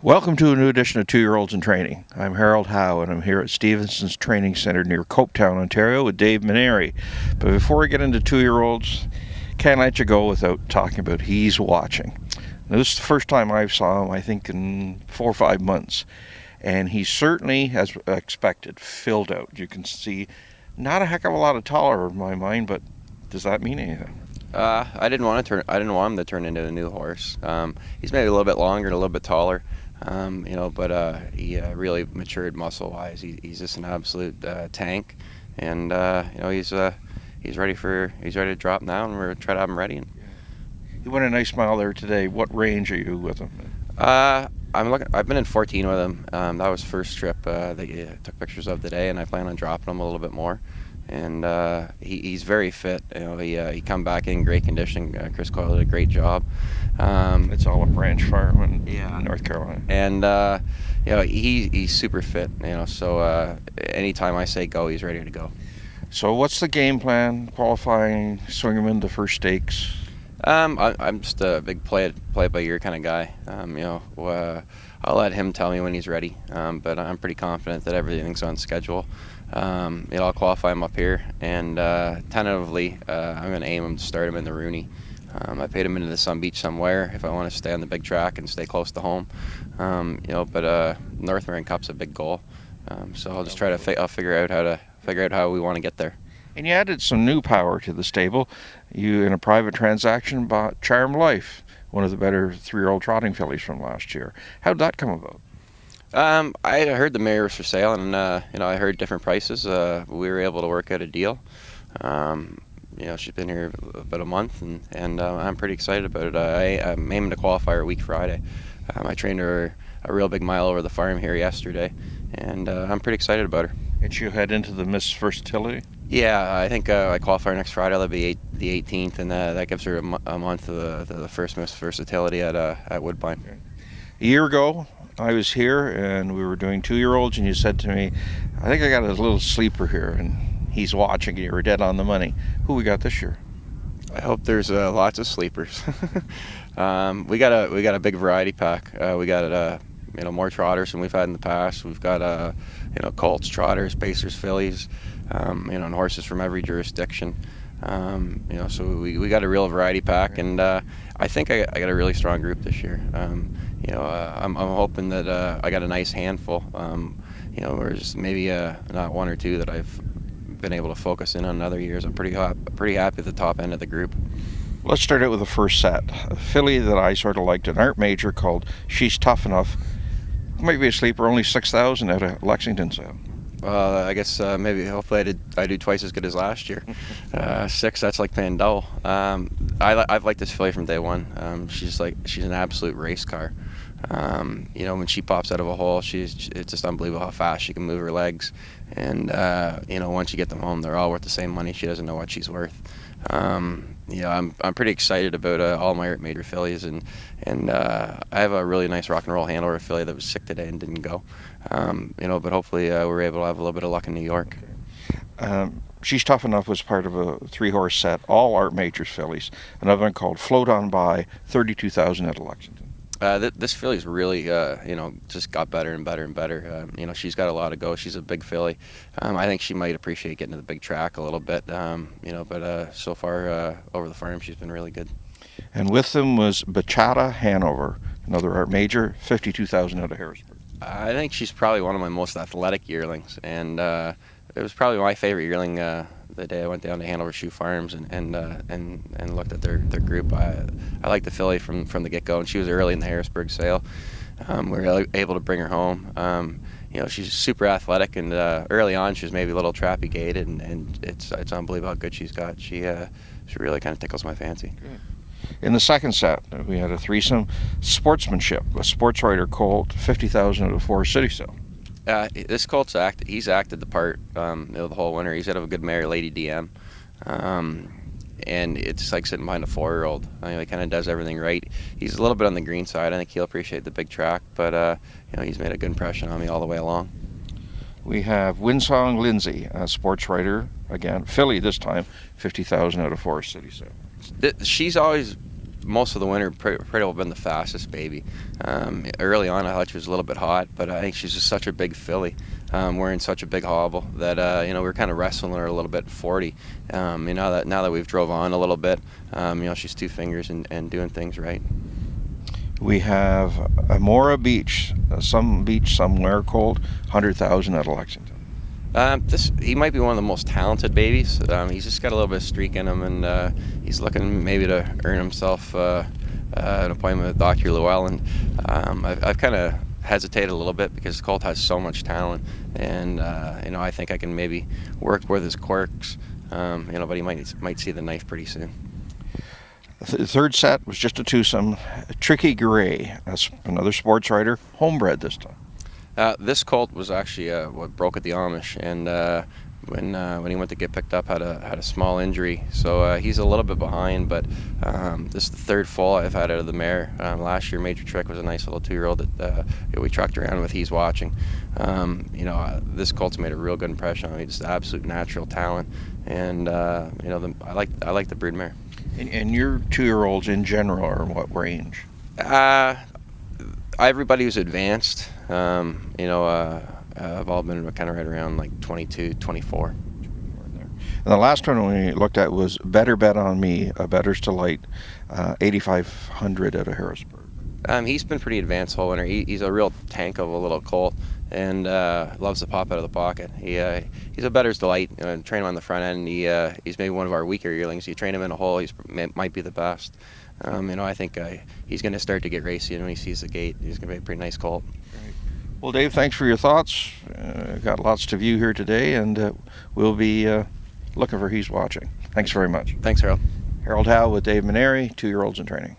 Welcome to a new edition of 2-Year-Olds in Training. I'm Harold Howe, and I'm here at Stevenson's Training Centre near Copetown, Ontario, with Dave Menary. But before we get into 2-year-olds, can't let you go without talking about he's watching. Now, this is the first time I saw him, I think, in 4 or 5 months. And he certainly, as expected, filled out. You can see not a heck of a lot of taller in my mind, but does that mean anything? I didn't want him to turn into a new horse. He's maybe a little bit longer and a little bit taller, but he really matured muscle-wise. He's just an absolute tank, and he's ready to drop now, and we're trying to have him ready. He went a nice mile there today. What range are you with him? I've been in 14 with him. That was first trip that he took pictures of today, and I plan on dropping him a little bit more. And he's very fit. He come back in great condition. Chris Coyle did a great job. It's all a ranch farm in North Carolina. And he's super fit. So anytime I say go, he's ready to go. So what's the game plan? Qualifying, swing him into first stakes. I'm just a big play it by ear kind of guy. I'll let him tell me when he's ready. But I'm pretty confident that everything's on schedule. I'll qualify him up here, and tentatively I'm going to aim him to start him in the Rooney. I paid him into the Sun Beach somewhere if I want to stay on the big track and stay close to home. But North American Cup's a big goal, so I'll just try to I'll figure out how we want to get there. And you added some new power to the stable. You, in a private transaction, bought Charm Life, one of the better 3-year-old trotting fillies from last year. How'd that come about? I heard the mare was for sale, and I heard different prices. We were able to work out a deal. She's been here about a month, and I'm pretty excited about it. I'm aiming to qualify her week Friday. I trained her a real big mile over the farm here yesterday, and I'm pretty excited about her. And she'll head into the Miss Versatility? Yeah, I think I qualify her next Friday. That'll be the 18th, and that gives her a month of the first Miss Versatility at Woodbine. Okay. A year ago, I was here, and we were doing 2-year-olds, and you said to me, I think I got a little sleeper here, and he's watching, and you were dead on the money. Who we got this year? I hope there's lots of sleepers. We got a big variety pack. We got more trotters than we've had in the past. We've got colts, trotters, pacers, fillies, and horses from every jurisdiction. So we got a real variety pack, and I think I got a really strong group this year. I'm hoping that I got a nice handful. Whereas maybe not one or two that I've been able to focus in on other years. I'm pretty happy at the top end of the group. Let's start out with the first set. A filly that I sort of liked, an art major called She's Tough Enough. Might be a sleeper, only 6,000 out of Lexington sale. I guess hopefully I do twice as good as last year. 6, that's like paying double. I've liked this filly from day one. She's an absolute race car. When she pops out of a hole, it's just unbelievable how fast she can move her legs. And once you get them home, they're all worth the same money. She doesn't know what she's worth. I'm pretty excited about all my art major fillies, and I have a really nice rock and roll handover filly that was sick today and didn't go. But hopefully we're able to have a little bit of luck in New York. She's Tough Enough was part of a 3-horse set, all art majors fillies. Another one called Float On By, 32,000 out of Lexington. This filly's really, just got better and better and better. She's got a lot of go. She's a big filly. I think she might appreciate getting to the big track a little bit, but so far over the farm, she's been really good. And with them was Bachata Hanover, another art major, 52,000 out of Harrisburg. I think she's probably one of my most athletic yearlings, and it was probably my favorite yearling the day I went down to Hanover Shoe Farms and looked at their group. I liked the filly from the get-go, and she was early in the Harrisburg sale. We were able to bring her home. She's super athletic, and early on she was maybe a little trappy gated, and it's unbelievable how good she's got. She really kind of tickles my fancy. Good. In the second set, we had a threesome, Sportsmanship, a sports writer colt, 50,000 out of Forest City sale. This colt's he's acted the part the whole winter. He's out of a good mare, Lady DM, and it's like sitting behind a 4-year-old. He kind of does everything right. He's a little bit on the green side. I think he'll appreciate the big track, but he's made a good impression on me all the way along. We have Winsong Lindsay, a sports writer, again, filly this time, 50,000 out of Forest City sale. She's always most of the winter pretty well been the fastest baby. Early on, I thought she was a little bit hot, but I think she's just such a big filly, wearing such a big hobble that we're kind of wrestling her a little bit at 40. Now that we've drove on a little bit, she's two fingers and doing things right. We have Amora Beach, some beach somewhere called 100,000 out of Lexington. He might be one of the most talented babies. He's just got a little bit of streak in him, and he's looking maybe to earn himself an appointment with Dr. Llewellyn. I've kind of hesitated a little bit because Colt has so much talent, and I think I can maybe work with his quirks. But he might see the knife pretty soon. The third set was just a twosome. Tricky Gray, another sports writer, homebred this time. This colt was actually what broke at the Amish, and when he went to get picked up, had a small injury. So he's a little bit behind, but this is the third foal I've had out of the mare. Last year, Major Trick was a nice little 2-year-old that we trucked around with. He's watching. This colt's made a real good impression on me. Just absolute natural talent, and I like the broodmare. And your 2-year-olds in general are in what range? Everybody who's advanced, I've all been kind of right around like 22, 24. And the last one we looked at was Better Bet on Me, a Better's Delight, 8,500 out of Harrisburg. He's been pretty advanced whole winter. He's a real tank of a little colt, and loves to pop out of the pocket. He's a Better's Delight. Train him on the front end. He's maybe one of our weaker yearlings. You train him in a hole, might be the best. I think he's going to start to get racy when he sees the gate. He's going to be a pretty nice colt. Great. Well, Dave, thanks for your thoughts. Got lots to view here today, and we'll be looking for He's Watching. Thanks very much. Thanks, Harold. Harold Howe with Dave Menary, 2-year-olds in training.